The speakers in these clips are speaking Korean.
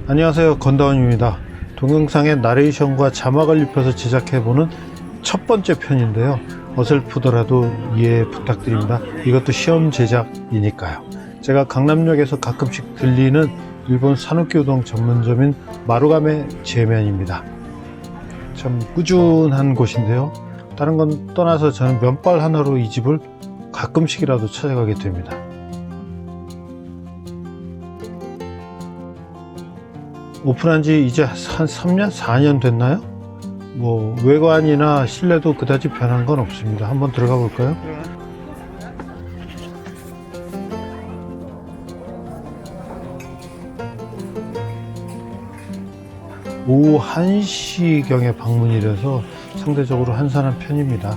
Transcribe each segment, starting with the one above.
안녕하세요, 건다원입니다. 동영상에 나레이션과 자막을 입혀서 제작해보는 첫 번째 편인데요, 어설프더라도 이해 부탁드립니다. 이것도 시험 제작이니까요. 제가 강남역에서 가끔씩 들리는 일본 사누키 우동 전문점인 마루가메 제면입니다. 참 꾸준한 곳인데요, 다른 건 떠나서 저는 면발 하나로 이 집을 가끔씩이라도 찾아가게 됩니다. 오픈한 지 이제 한 3년? 4년 됐나요? 뭐 외관이나 실내도 그다지 변한 건 없습니다. 한번 들어가 볼까요? 오후 1시경에 방문이라서 상대적으로 한산한 편입니다.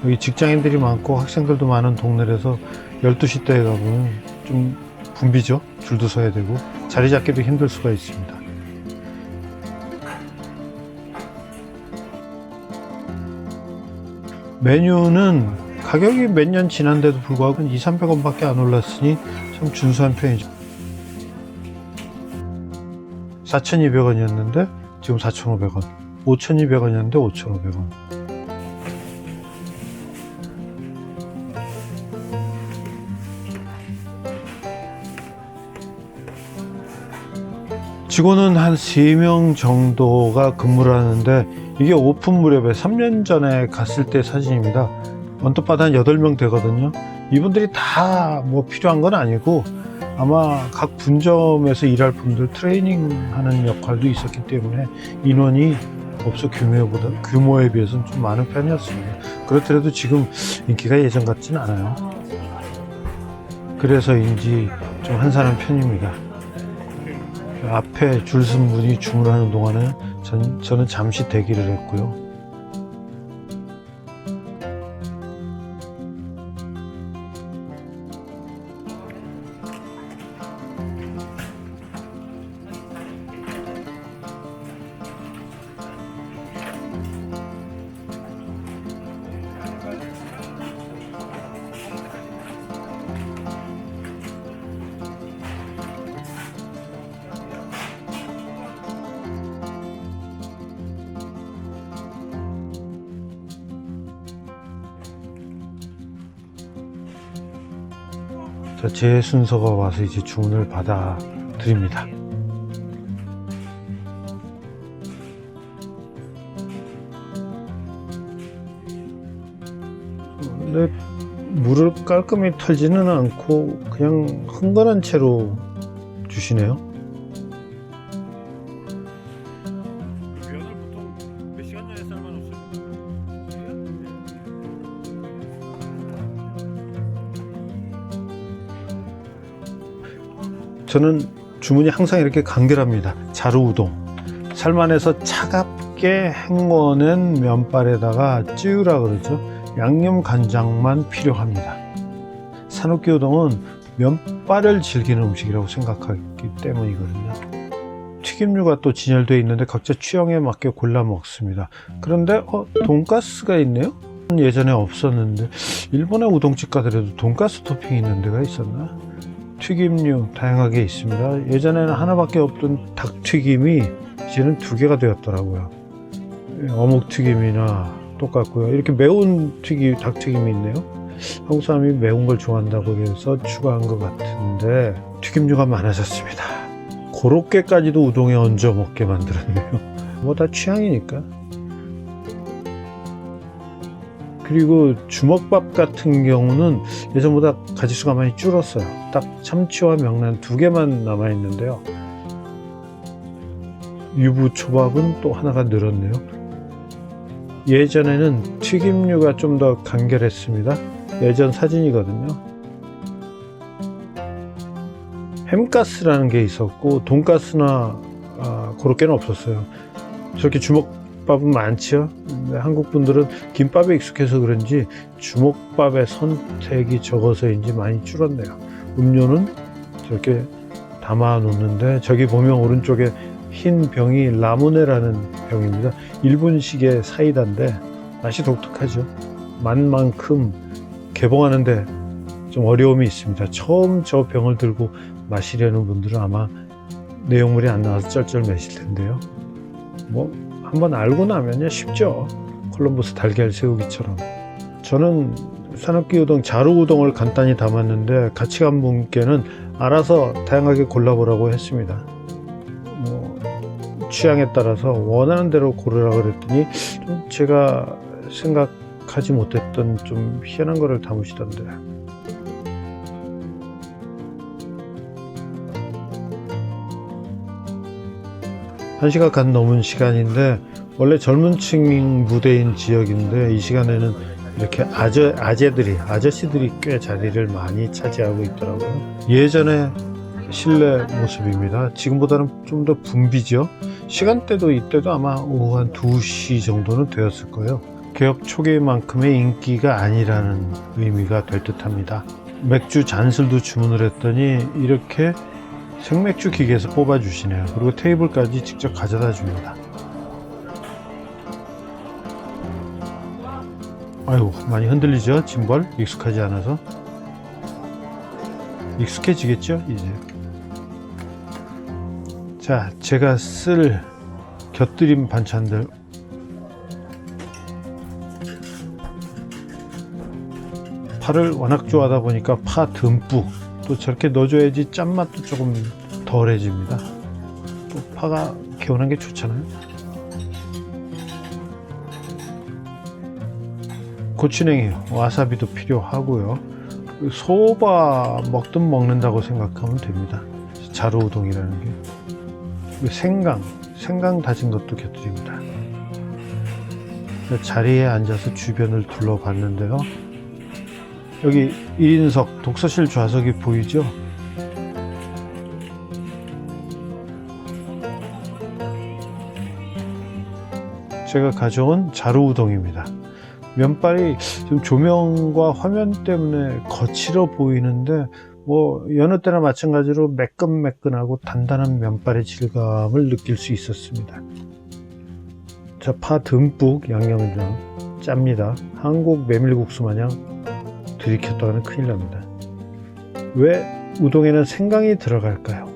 여기 직장인들이 많고 학생들도 많은 동네라서 12시 때에 가보면 좀 붐비죠. 줄도 서야 되고 자리 잡기도 힘들 수가 있습니다. 메뉴는 가격이 몇 년 지난데도 불구하고 200~300원 밖에 안 올랐으니 참 준수한 편이죠. 4,200원이었는데 지금 4,500원, 5,200원이었는데 5,500원. 직원은 한 3명 정도가 근무를 하는데, 이게 오픈 무렵에 3년 전에 갔을 때 사진입니다. 언뜻 봐도 한 8명 되거든요. 이분들이 다 뭐 필요한 건 아니고 아마 각 분점에서 일할 분들 트레이닝 하는 역할도 있었기 때문에 인원이 업소 규모에 비해서는 좀 많은 편이었습니다. 그렇더라도 지금 인기가 예전 같진 않아요. 그래서인지 좀 한산한 편입니다. 앞에 줄 쓴 분이 주문하는 동안에 저는 잠시 대기를 했고요. 제 순서가 와서 이제 주문을 받아 드립니다. 근데 물을 깔끔히 털지는 않고 그냥 흥건한 채로 주시네요. 면을 보통 몇 시간 전에 삶아놓습니다. 저는 주문이 항상 이렇게 간결합니다. 자루우동. 삶아내서 차갑게 헹궈낸 면발에다가 찌우라 그러죠. 양념 간장만 필요합니다. 사누키 우동은 면발을 즐기는 음식이라고 생각하기 때문이거든요. 튀김류가 또 진열되어 있는데 각자 취향에 맞게 골라 먹습니다. 그런데 돈가스가 있네요. 예전에 없었는데 일본의 우동집 가더라도 돈가스 토핑이 있는 데가 있었나? 튀김류 다양하게 있습니다. 예전에는 하나밖에 없던 닭튀김이 이제는 2개가 되었더라고요. 어묵튀김이나 똑같고요. 이렇게 매운 닭튀김이 있네요. 한국 사람이 매운 걸 좋아한다고 해서 추가한 것 같은데 튀김류가 많아졌습니다. 고로케까지도 우동에 얹어 먹게 만들었네요. 뭐 다 취향이니까. 그리고 주먹밥 같은 경우는 예전보다 가지수가 많이 줄었어요. 딱 참치와 명란 2개만 남아있는데요. 유부초밥은 또 하나가 늘었네요. 예전에는 튀김류가 좀 더 간결했습니다. 예전 사진이거든요. 햄가스라는 게 있었고 돈가스나 고로케는 없었어요. 저렇게 주먹밥은 많죠. 근데 한국 분들은 김밥에 익숙해서 그런지 주먹밥의 선택이 적어서인지 많이 줄었네요. 음료는 저렇게 담아 놓는데, 저기 보면 오른쪽에 흰 병이 라무네라는 병입니다. 일본식의 사이다인데 맛이 독특하죠. 맛만큼 개봉하는데 좀 어려움이 있습니다. 처음 저 병을 들고 마시려는 분들은 아마 내용물이 안 나와서 쩔쩔매실 텐데요. 뭐 한번 알고 나면요 쉽죠. 콜럼버스 달걀 세우기처럼. 저는 산업기 우동, 자루 우동을 간단히 담았는데 같이 간 분께는 알아서 다양하게 골라보라고 했습니다. 뭐 취향에 따라서 원하는 대로 고르라 그랬더니 좀 제가 생각하지 못했던 좀 희한한 거를 담으시던데. 1시가 간 넘은 시간인데 원래 젊은 층 무대인 지역인데 이 시간에는 이렇게 아저씨들이 꽤 자리를 많이 차지하고 있더라고요. 예전에 실내 모습입니다. 지금보다는 좀 더 붐비죠. 시간대도 이때도 아마 오후 한 2시 정도는 되었을 거예요. 개업 초기만큼의 인기가 아니라는 의미가 될 듯합니다. 맥주 잔술도 주문을 했더니 이렇게 생맥주 기계에서 뽑아주시네요. 그리고 테이블까지 직접 가져다 줍니다. 아유, 많이 흔들리죠? 짐벌? 익숙하지 않아서. 익숙해지겠죠? 이제. 자, 제가 쓸 곁들임 반찬들. 파를 워낙 좋아하다 보니까 파 듬뿍. 또 저렇게 넣어줘야지 짠맛도 조금 덜해집니다. 또 파가 개운한 게 좋잖아요. 고추냉이, 와사비도 필요하고요. 소바 먹든 먹는다고 생각하면 됩니다. 자루 우동이라는 게. 생강 다진 것도 곁들입니다. 자리에 앉아서 주변을 둘러봤는데요. 여기 1인석 독서실 좌석이 보이죠? 제가 가져온 자루 우동입니다. 면발이 지금 조명과 화면 때문에 거칠어 보이는데 뭐 여느 때나 마찬가지로 매끈매끈하고 단단한 면발의 질감을 느낄 수 있었습니다. 자, 파 듬뿍 양념장 짭니다. 한국 메밀국수 마냥 들이켰다가는 큰일 납니다. 왜 우동에는 생강이 들어갈까요?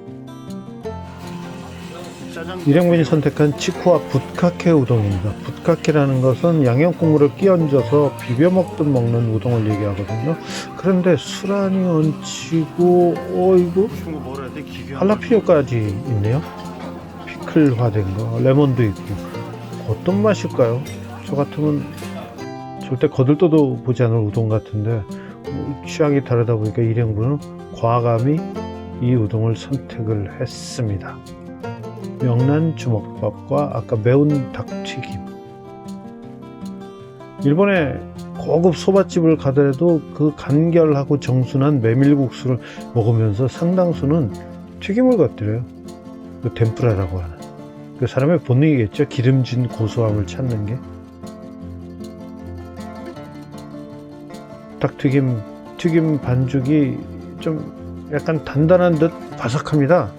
일행분이 선택한 치쿠와 붓카케 우동입니다. 붓카케라는 것은 양념 국물을 끼얹어서 비벼 먹든 먹는 우동을 얘기하거든요. 그런데 술안이 얹히고 이거 할라피뇨까지 있네요. 피클화된 거, 레몬도 있고. 어떤 맛일까요? 저 같으면 절대 거들떠도 보지 않을 우동 같은데 취향이 다르다 보니까 일행분은 과감히 이 우동을 선택을 했습니다. 명란 주먹밥과 아까 매운 닭튀김. 일본의 고급 소바집을 가더라도 그 간결하고 정순한 메밀국수를 먹으면서 상당수는 튀김을 곁들여요. 그 덴푸라라고 하는. 그 사람의 본능이겠죠. 기름진 고소함을 찾는 게. 튀김 반죽이 좀 약간 단단한 듯 바삭합니다.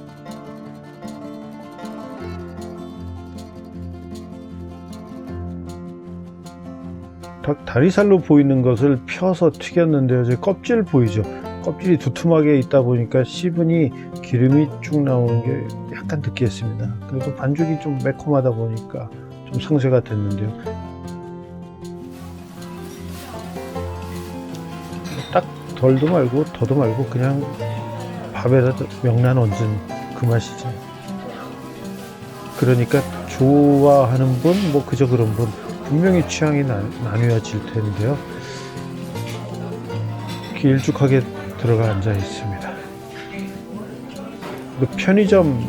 닭 다리살로 보이는 것을 펴서 튀겼는데요. 제 껍질 보이죠? 껍질이 두툼하게 있다 보니까 씹으니 기름이 쭉 나오는 게 약간 느끼했습니다. 그래도 반죽이 좀 매콤하다 보니까 좀 상쇄가 됐는데요. 딱 덜도 말고 더도 말고 그냥 밥에다 명란 얹은 그 맛이죠. 그러니까 좋아하는 분, 뭐 그저 그런 분 분명히 취향이 나뉘어질 텐데요. 길쭉하게 들어가 앉아 있습니다. 편의점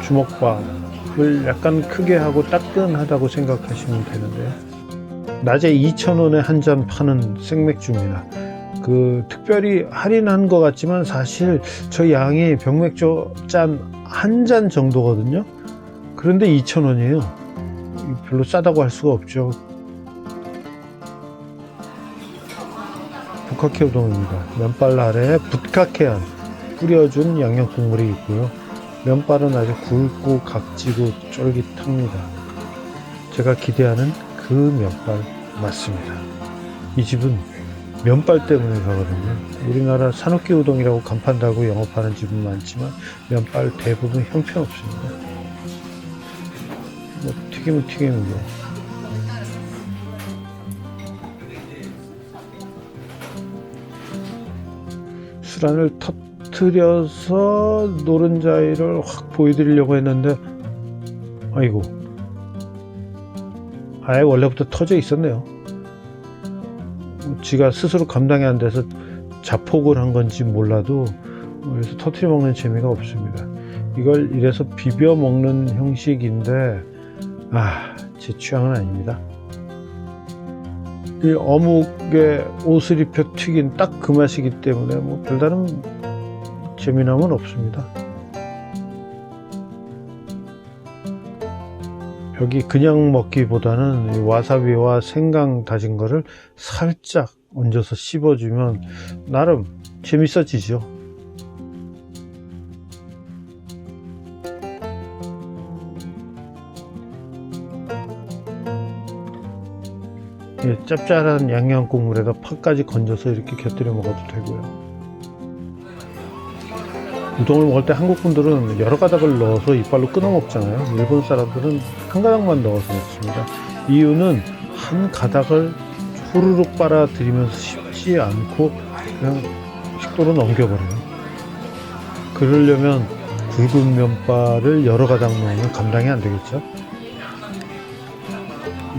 주먹밥을 약간 크게 하고 따끈하다고 생각하시면 되는데요. 낮에 2,000원에 한 잔 파는 생맥주입니다. 특별히 할인한 것 같지만 사실 저 양이 병맥주 짠 한 잔 정도거든요. 그런데 2,000원이에요. 별로 싸다고 할 수가 없죠. 붓카케 우동입니다. 면발 아래에 붓카케한 뿌려준 양념 국물이 있고요. 면발은 아주 굵고 각지고 쫄깃합니다. 제가 기대하는 그 면발 맞습니다. 이 집은 면발 때문에 가거든요. 우리나라 산호끼 우동이라고 간판 달고 영업하는 집은 많지만 면발 대부분 형편없습니다. 뭐 튀김은 튀김이고. 수란을 터뜨려서 노른자위를 확 보여드리려고 했는데 아이고, 아예 원래부터 터져 있었네요. 지가 스스로 감당이 안 돼서 자폭을 한 건지 몰라도 그래서 터뜨려 먹는 재미가 없습니다. 이걸 이래서 비벼 먹는 형식인데 제 취향은 아닙니다. 이 어묵에 옷을 입혀 튀긴 딱 그 맛이기 때문에 뭐 별다른 재미남은 없습니다. 여기 그냥 먹기보다는 이 와사비와 생강 다진 거를 살짝 얹어서 씹어주면 나름 재밌어지죠. 짭짤한 양념 국물에다 파까지 건져서 이렇게 곁들여 먹어도 되고요. 우동을 먹을 때 한국 분들은 여러 가닥을 넣어서 이빨로 끊어 먹잖아요. 일본 사람들은 한 가닥만 넣어서 먹습니다. 이유는 한 가닥을 후루룩 빨아들이면서 씹지 않고 그냥 식도로 넘겨버려요. 그러려면 굵은 면발을 여러 가닥 넣으면 감당이 안 되겠죠.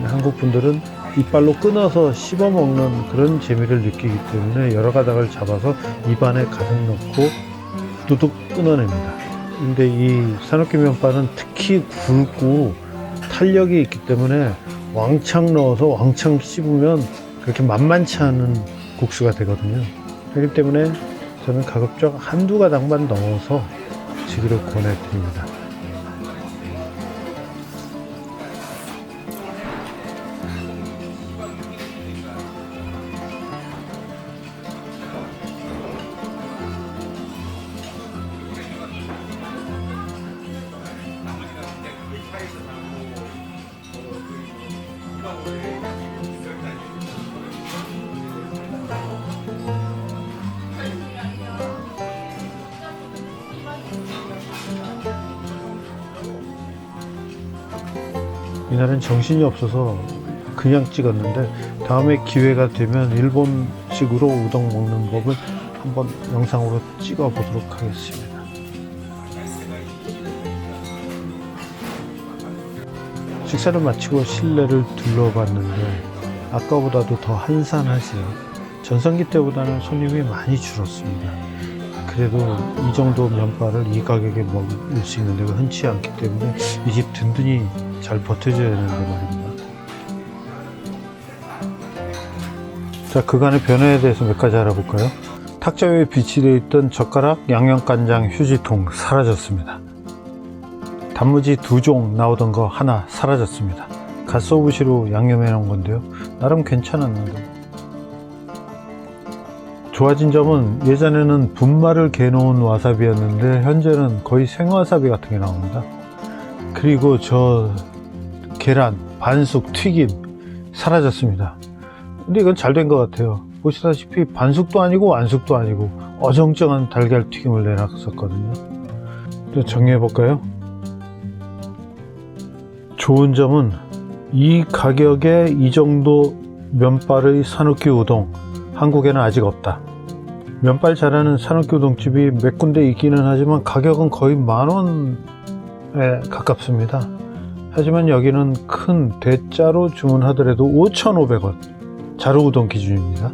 한국 분들은 이빨로 끊어서 씹어 먹는 그런 재미를 느끼기 때문에 여러 가닥을 잡아서 입안에 가득 넣고 두둑 끊어냅니다. 근데 이 산호끼 면발은 특히 굵고 탄력이 있기 때문에 왕창 넣어서 왕창 씹으면 그렇게 만만치 않은 국수가 되거든요. 그렇기 때문에 저는 가급적 한두 가닥만 넣어서 드시기를 권해드립니다. 이날은 정신이 없어서 그냥 찍었는데 다음에 기회가 되면 일본식으로 우동 먹는 법을 한번 영상으로 찍어 보도록 하겠습니다. 식사를 마치고 실내를 둘러봤는데 아까보다도 더 한산하지요. 전성기 때보다는 손님이 많이 줄었습니다. 그래도 이 정도 면발을 이 가격에 먹을 수 있는 데가 흔치 않기 때문에 이 집 든든히 잘 버텨줘야 되는데 말입니다. 자, 그간의 변화에 대해서 몇 가지 알아볼까요? 탁자 위에 비치되어 있던 젓가락, 양념간장, 휴지통 사라졌습니다. 단무지 2종 나오던 거 하나 사라졌습니다. 갓소부시로 양념해 놓은 건데요, 나름 괜찮았는데. 좋아진 점은 예전에는 분말을 개놓은 와사비였는데 현재는 거의 생와사비 같은 게 나옵니다. 그리고 저 계란, 반숙, 튀김 사라졌습니다. 근데 이건 잘 된 것 같아요. 보시다시피 반숙도 아니고 완숙도 아니고 어정쩡한 달걀 튀김을 내놨었거든요. 또 정리해 볼까요? 좋은 점은 이 가격에 이 정도 면발의 산호끼 우동 한국에는 아직 없다. 면발 잘하는 산호끼 우동집이 몇 군데 있기는 하지만 가격은 거의 10,000원에 가깝습니다. 하지만 여기는 큰 대짜로 주문하더라도 5,500원, 자루 우동 기준입니다.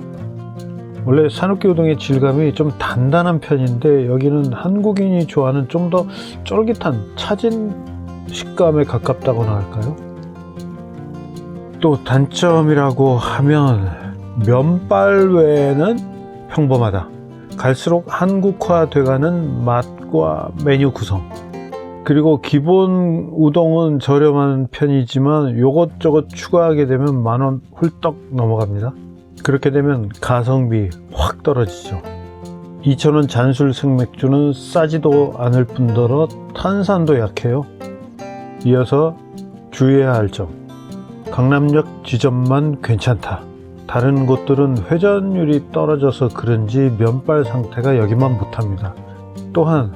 원래 산호끼 우동의 질감이 좀 단단한 편인데 여기는 한국인이 좋아하는 좀 더 쫄깃한 차진 식감에 가깝다고나 할까요? 또 단점이라고 하면 면발 외에는 평범하다. 갈수록 한국화 돼가는 맛과 메뉴 구성. 그리고 기본 우동은 저렴한 편이지만 요것저것 추가하게 되면 10,000원 훌떡 넘어갑니다. 그렇게 되면 가성비 확 떨어지죠. 2,000원 잔술 생맥주는 싸지도 않을 뿐더러 탄산도 약해요. 이어서 주의해야 할 점. 강남역 지점만 괜찮다. 다른 곳들은 회전율이 떨어져서 그런지 면발 상태가 여기만 못합니다. 또한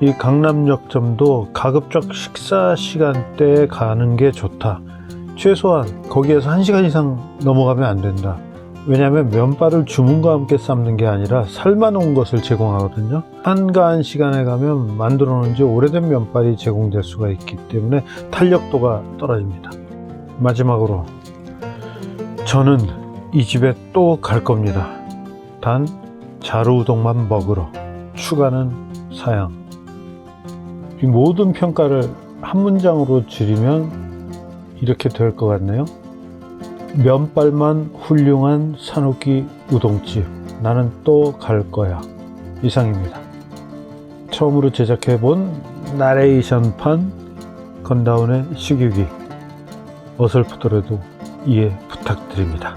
이 강남역점도 가급적 식사 시간대에 가는 게 좋다. 최소한 거기에서 1시간 이상 넘어가면 안 된다. 왜냐하면 면발을 주문과 함께 삶는 게 아니라 삶아놓은 것을 제공하거든요. 한가한 시간에 가면 만들어 놓은 지 오래된 면발이 제공될 수가 있기 때문에 탄력도가 떨어집니다. 마지막으로 저는 이 집에 또 갈 겁니다. 단 자루우동만 먹으러. 추가는 사양. 이 모든 평가를 한 문장으로 줄이면 이렇게 될 것 같네요. 면발만 훌륭한 산옥기 우동집. 나는 또 갈 거야. 이상입니다. 처음으로 제작해본 나레이션판 건다운의 식유기. 어설프더라도 이해 부탁드립니다.